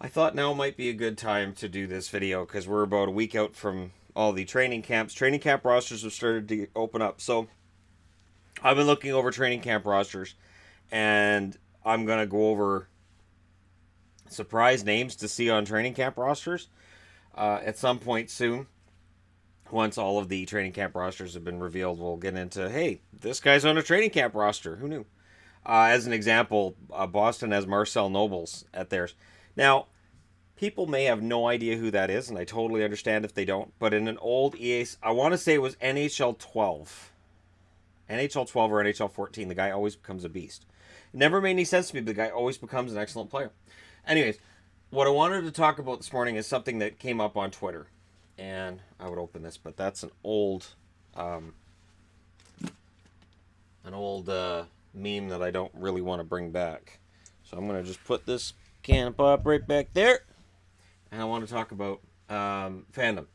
I thought now might be a good time to do this video because we're about a week out from all the training camps. Training camp rosters have started to open up. So I've been looking over training camp rosters and I'm going to go over surprise names to see on training camp rosters at some point soon. Once all of the training camp rosters have been revealed, we'll get into, hey, this guy's on a training camp roster. Who knew? As an example, Boston has Marcel Nobles at theirs. Now, people may have no idea who that is, and I totally understand if they don't. But in an old EA, I want to say it was NHL 12. NHL 12 or NHL 14, the guy always becomes a beast. It never made any sense to me, but the guy always becomes an excellent player. Anyways, what I wanted to talk about this morning is something that came up on Twitter. And I would open this, but that's an old meme that I don't really want to bring back. So I'm going to just put this can of pop right back there. And I want to talk about fandom.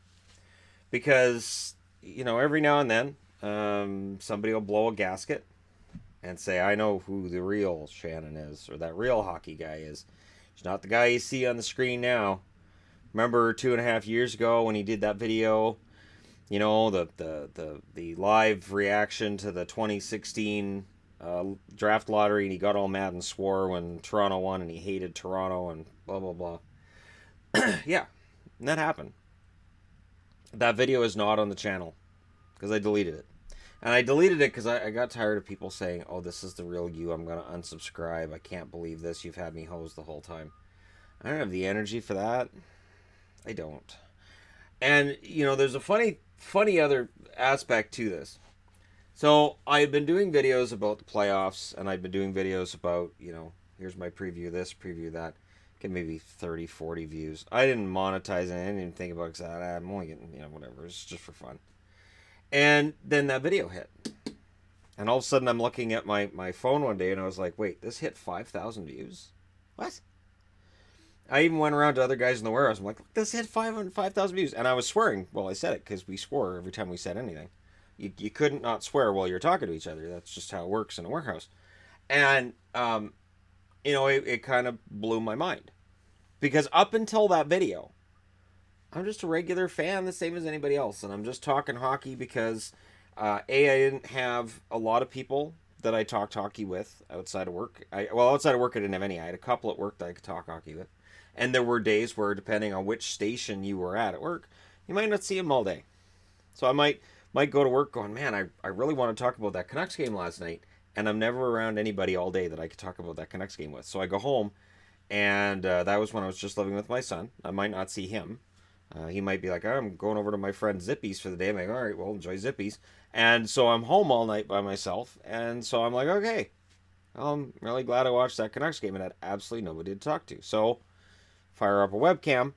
Because, you know, every now and then, somebody will blow a gasket and say, I know who the real Shannon is, or that real hockey guy is. He's not the guy you see on the screen now. Remember 2.5 years ago when he did that video, you know, the live reaction to the 2016 draft lottery, and he got all mad and swore when Toronto won, and he hated Toronto and blah, blah, blah. Yeah, and that happened. That video is not on the channel because I deleted it. And I deleted it because I got tired of people saying, oh, this is the real you. I'm going to unsubscribe. I can't believe this. You've had me hosed the whole time. I don't have the energy for that. I don't. And, you know, there's a funny other aspect to this. So I've been doing videos about the playoffs, and I've been doing videos about, you know, here's my preview this, preview that. Get maybe 30, 40 views. I didn't monetize it. I didn't even think about it because I'm only getting, you know, whatever. It's just for fun. And then that video hit. And all of a sudden I'm looking at my phone one day and I was like, wait, this hit 5,000 views? What? I even went around to other guys in the warehouse. I'm like, look, this hit 5,000 views. And I was swearing. Well, I said it because we swore every time we said anything. You couldn't not swear while you're talking to each other. That's just how it works in a warehouse. And, you know, it kind of blew my mind. Because up until that video, I'm just a regular fan, the same as anybody else. And I'm just talking hockey because, I didn't have a lot of people that I talked hockey with outside of work. Outside of work, I didn't have any. I had a couple at work that I could talk hockey with. And there were days where, depending on which station you were at work, you might not see them all day. So I might go to work going, man, I really want to talk about that Canucks game last night. And I'm never around anybody all day that I could talk about that Canucks game with. So I go home, and that was when I was just living with my son. I might not see him. He might be like, oh, I'm going over to my friend Zippy's for the day. I'm like, all right, well, enjoy Zippy's. And so I'm home all night by myself. And so I'm like, okay, I'm really glad I watched that Canucks game and had absolutely nobody to talk to. So fire up a webcam,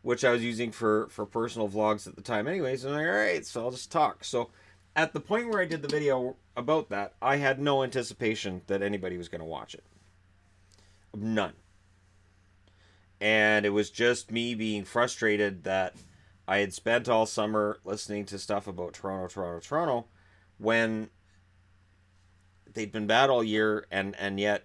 which I was using for personal vlogs at the time anyways. And I'm like, all right, so I'll just talk. So at the point where I did the video about that, I had no anticipation that anybody was going to watch it. None. And it was just me being frustrated that I had spent all summer listening to stuff about Toronto, when they'd been bad all year, and yet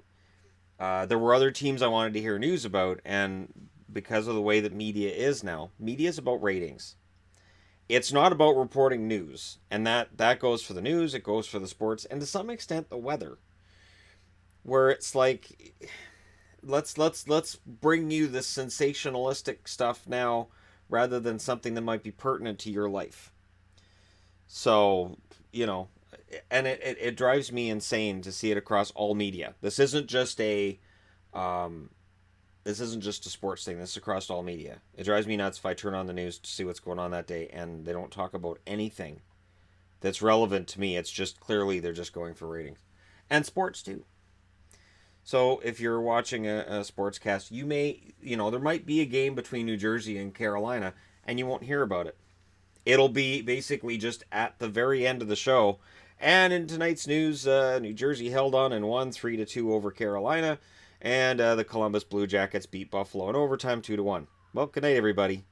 there were other teams I wanted to hear news about, and because of the way that media is now, media is about ratings. It's not about reporting news, and that goes for the news, it goes for the sports, and to some extent the weather, where it's like, let's bring you the sensationalistic stuff now rather than something that might be pertinent to your life. So, you know, and it drives me insane to see it across all media. This isn't just a sports thing. This is across all media. It drives me nuts if I turn on the news to see what's going on that day and they don't talk about anything that's relevant to me. It's just clearly they're just going for ratings. And sports too. So if you're watching a sportscast, there might be a game between New Jersey and Carolina, and you won't hear about it. It'll be basically just at the very end of the show. And in tonight's news, New Jersey held on and won 3-2 over Carolina, and the Columbus Blue Jackets beat Buffalo in overtime 2-1. Well, good night, everybody.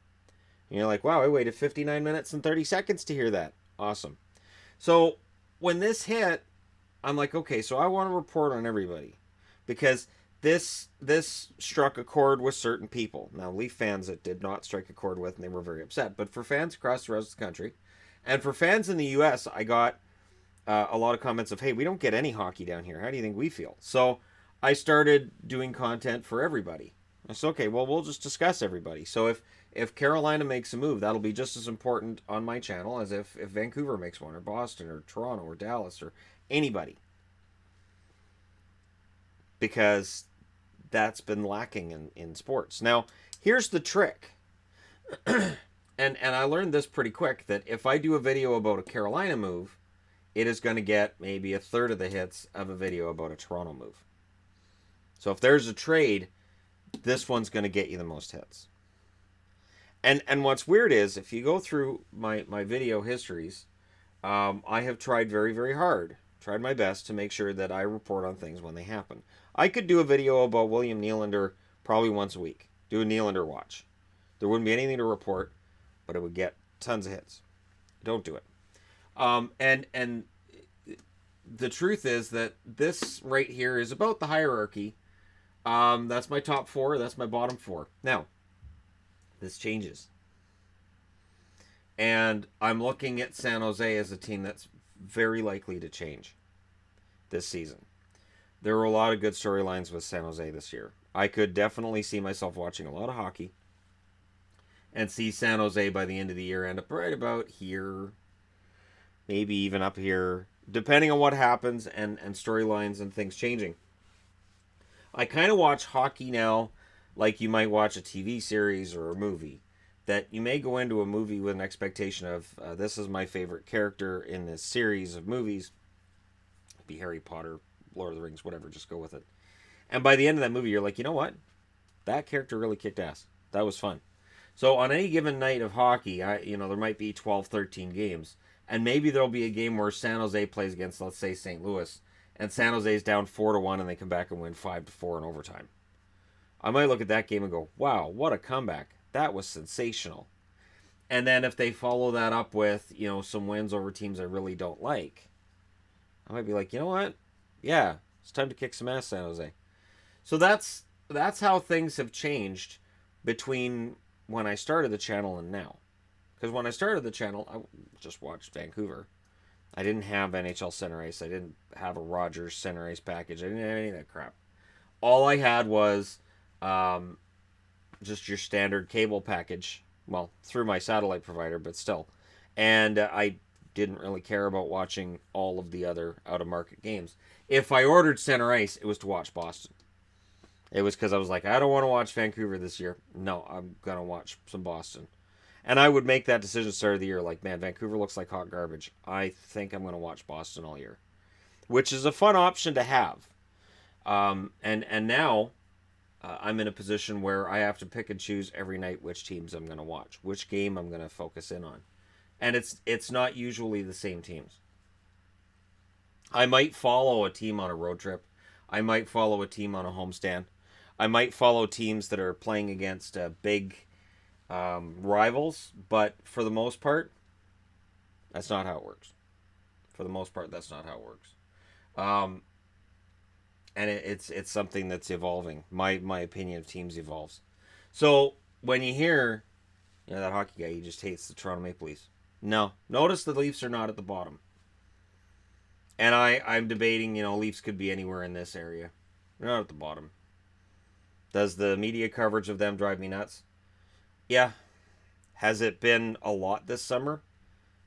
And you're like, wow, I waited 59 minutes and 30 seconds to hear that. Awesome. So when this hit, I'm like, okay, so I want to report on everybody. Because this struck a chord with certain people. Now, Leaf fans it did not strike a chord with, and they were very upset. But for fans across the rest of the country, and for fans in the U.S., I got a lot of comments of, "Hey, we don't get any hockey down here. How do you think we feel?" So I started doing content for everybody. I said, "Okay, well, we'll just discuss everybody." So if Carolina makes a move, that'll be just as important on my channel as if Vancouver makes one, or Boston, or Toronto, or Dallas, or anybody, because that's been lacking in sports. Now, here's the trick. And I learned this pretty quick, that if I do a video about a Carolina move, it is going to get maybe a third of the hits of a video about a Toronto move. So if there's a trade, this one's going to get you the most hits. And what's weird is, if you go through my video histories, I have tried very, very hard, tried my best to make sure that I report on things when they happen. I could do a video about William Nylander probably once a week. Do a Nylander watch. There wouldn't be anything to report, but it would get tons of hits. Don't do it. And the truth is that this right here is about the hierarchy. That's my top 4. That's my bottom 4. Now, this changes. And I'm looking at San Jose as a team that's very likely to change this season. There were a lot of good storylines with San Jose this year. I could definitely see myself watching a lot of hockey and see San Jose by the end of the year end up right about here, maybe even up here, depending on what happens and storylines and things changing. I kind of watch hockey now like you might watch a TV series or a movie. That you may go into a movie with an expectation of, this is my favorite character in this series of movies. Be Harry Potter, Lord of the Rings, whatever, just go with it. And by the end of that movie, you're like, you know what? That character really kicked ass. That was fun. So on any given night of hockey, there might be 12, 13 games. And maybe there'll be a game where San Jose plays against, let's say, St. Louis. And San Jose's down 4-1 and they come back and win 5-4 in overtime. I might look at that game and go, wow, what a comeback. That was sensational. And then if they follow that up with, some wins over teams I really don't like, I might be like, you know what? Yeah, it's time to kick some ass, San Jose. So that's how things have changed between when I started the channel and now. Because when I started the channel, I just watched Vancouver. I didn't have NHL Center Ice. I didn't have a Rogers Center Ice package. I didn't have any of that crap. All I had was just your standard cable package. Well, through my satellite provider, but still. And I didn't really care about watching all of the other out-of-market games. If I ordered Center Ice, it was to watch Boston. It was because I was like, I don't want to watch Vancouver this year. No, I'm going to watch some Boston. And I would make that decision at the start of the year, like, man, Vancouver looks like hot garbage. I think I'm going to watch Boston all year. Which is a fun option to have. And now I'm in a position where I have to pick and choose every night which teams I'm going to watch, which game I'm going to focus in on. And it's not usually the same teams. I might follow a team on a road trip. I might follow a team on a homestand. I might follow teams that are playing against big rivals, but for the most part, that's not how it works. For the most part, that's not how it works. And it's something that's evolving. My opinion of teams evolves. So when you hear, that hockey guy, he just hates the Toronto Maple Leafs. No, notice the Leafs are not at the bottom. And I'm debating, Leafs could be anywhere in this area. They're not at the bottom. Does the media coverage of them drive me nuts? Yeah. Has it been a lot this summer?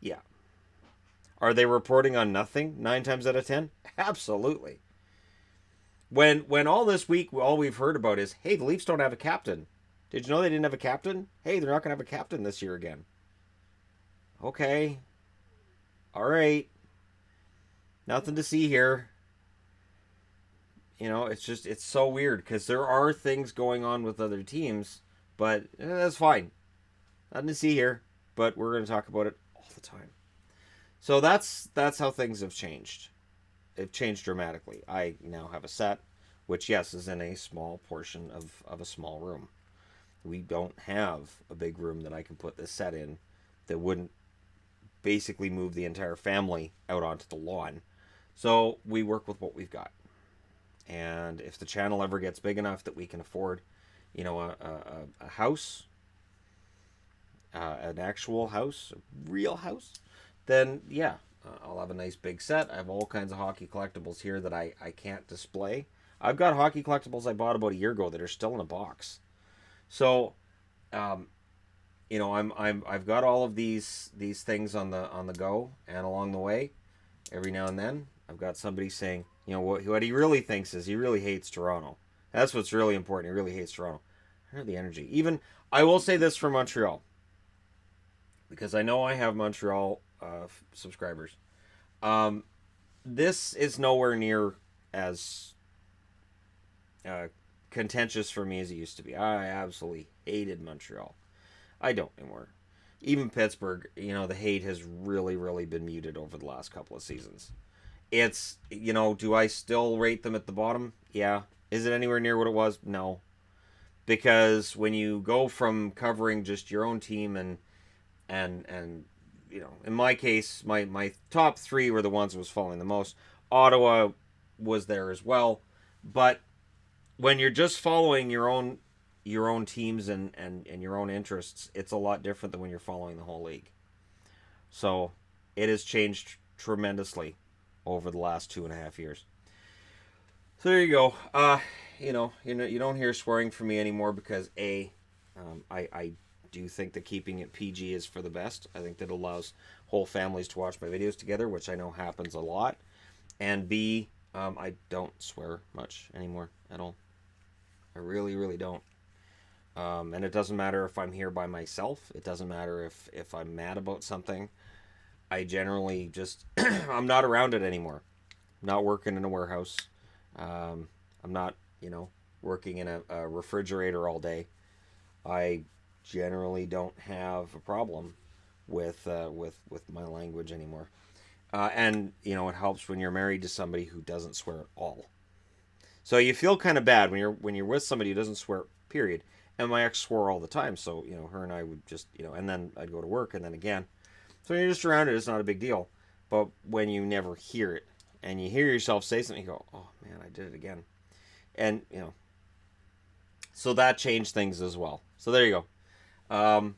Yeah. Are they reporting on nothing 9 times out of 10? Absolutely. When all this week, all we've heard about is, hey, the Leafs don't have a captain. Did you know they didn't have a captain? Hey, they're not going to have a captain this year again. Okay. All right. Nothing to see here. It's so weird because there are things going on with other teams, but that's fine. Nothing to see here, but we're going to talk about it all the time. So that's how things have changed. They've changed dramatically. I now have a set, which, yes, is in a small portion of a small room. We don't have a big room that I can put this set in that wouldn't basically move the entire family out onto the lawn. So we work with what we've got. And if the channel ever gets big enough that we can afford, a house, an actual house, a real house, then yeah, I'll have a nice big set. I have all kinds of hockey collectibles here that I can't display. I've got hockey collectibles I bought about a year ago that are still in a box. So, um, I've got all of these things on the go, and along the way, every now and then, I've got somebody saying, what he really thinks is he really hates Toronto. That's what's really important. He really hates Toronto. I heard the energy. Even I will say this for Montreal, because I know I have Montreal subscribers. Um, this is nowhere near as uh, contentious for me as it used to be. I absolutely hated Montreal. I don't anymore. Even Pittsburgh, the hate has really, really been muted over the last couple of seasons. It's, do I still rate them at the bottom? Yeah. Is it anywhere near what it was? No. Because when you go from covering just your own team and in my case, my top three were the ones I was following the most. Ottawa was there as well. But when you're just following your own teams and your own interests, it's a lot different than when you're following the whole league. So it has changed tremendously over the last 2.5 years. So there you go. You don't hear swearing from me anymore because I do think that keeping it PG is for the best. I think that allows whole families to watch my videos together, which I know happens a lot. And B, I don't swear much anymore at all. I really, really don't. And it doesn't matter if I'm here by myself. It doesn't matter if I'm mad about something. I generally just I'm not around it anymore. I'm not working in a warehouse. I'm not working in a refrigerator all day. I generally don't have a problem with my language anymore. And it helps when you're married to somebody who doesn't swear at all. So you feel kind of bad when you're with somebody who doesn't swear. Period. And my ex swore all the time, so her and I would just and then I'd go to work, and then again. So when you're just around it, it's not a big deal. But when you never hear it, and you hear yourself say something, you go, "Oh man, I did it again," and so that changed things as well. So there you go.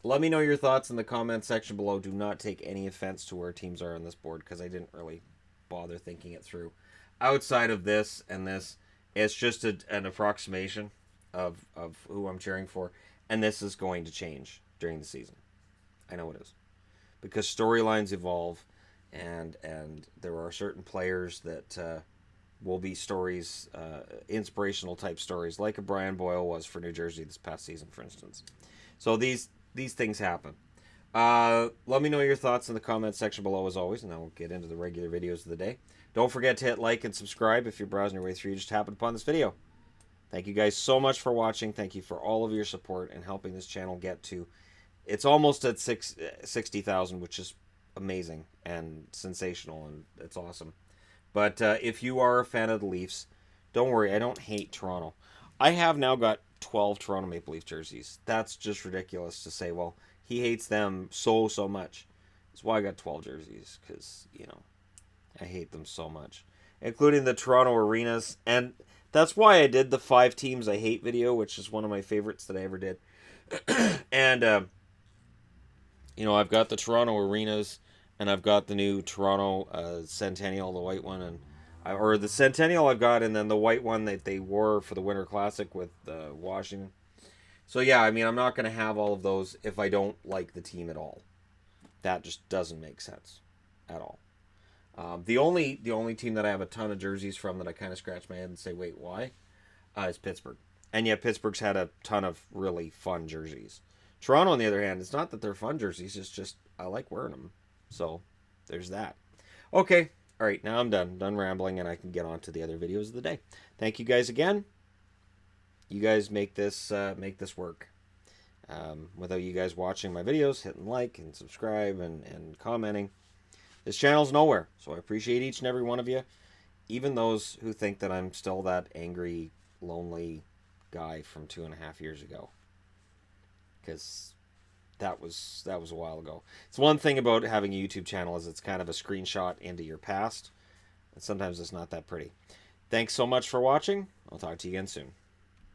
Let me know your thoughts in the comment section below. Do not take any offense to where teams are on this board, because I didn't really bother thinking it through. Outside of this and this, it's just an approximation of who I'm cheering for, and this is going to change during the season. I know it is, because storylines evolve, and there are certain players that will be stories, inspirational type stories, like a Brian Boyle was for New Jersey this past season, for instance. So these things happen. Let me know your thoughts in the comment section below, as always, and then we'll get into the regular videos of the day. Don't forget to hit like and subscribe if you're browsing your way through. You just happened upon this video. Thank you guys so much for watching. Thank you for all of your support and helping this channel get to... It's almost at 60,000, which is amazing and sensational, and it's awesome. But if you are a fan of the Leafs, don't worry, I don't hate Toronto. I have now got 12 Toronto Maple Leaf jerseys. That's just ridiculous to say, well, he hates them so much. That's why I got 12 jerseys, because, I hate them so much. Including the Toronto Arenas, and that's why I did the 5 teams I hate video, which is one of my favorites that I ever did. And, I've got the Toronto Arenas, and I've got the new Toronto Centennial, the white one, or the Centennial I've got, and then the white one that they wore for the Winter Classic with Washington. So yeah, I mean, I'm not going to have all of those if I don't like the team at all. That just doesn't make sense at all. The only team that I have a ton of jerseys from that I kind of scratch my head and say, wait, why? Is Pittsburgh. And yet Pittsburgh's had a ton of really fun jerseys. Toronto, on the other hand, it's not that they're fun jerseys, it's just I like wearing them. So there's that. Okay, all right, now I'm done rambling, and I can get on to the other videos of the day. Thank you guys again. You guys make this work. Without you guys watching my videos, hitting like and subscribe and commenting, this channel's nowhere. So I appreciate each and every one of you, even those who think that I'm still that angry, lonely guy from 2.5 years ago, because that was a while ago. It's one thing about having a YouTube channel is it's kind of a screenshot into your past, and sometimes it's not that pretty. Thanks so much for watching. I'll talk to you again soon.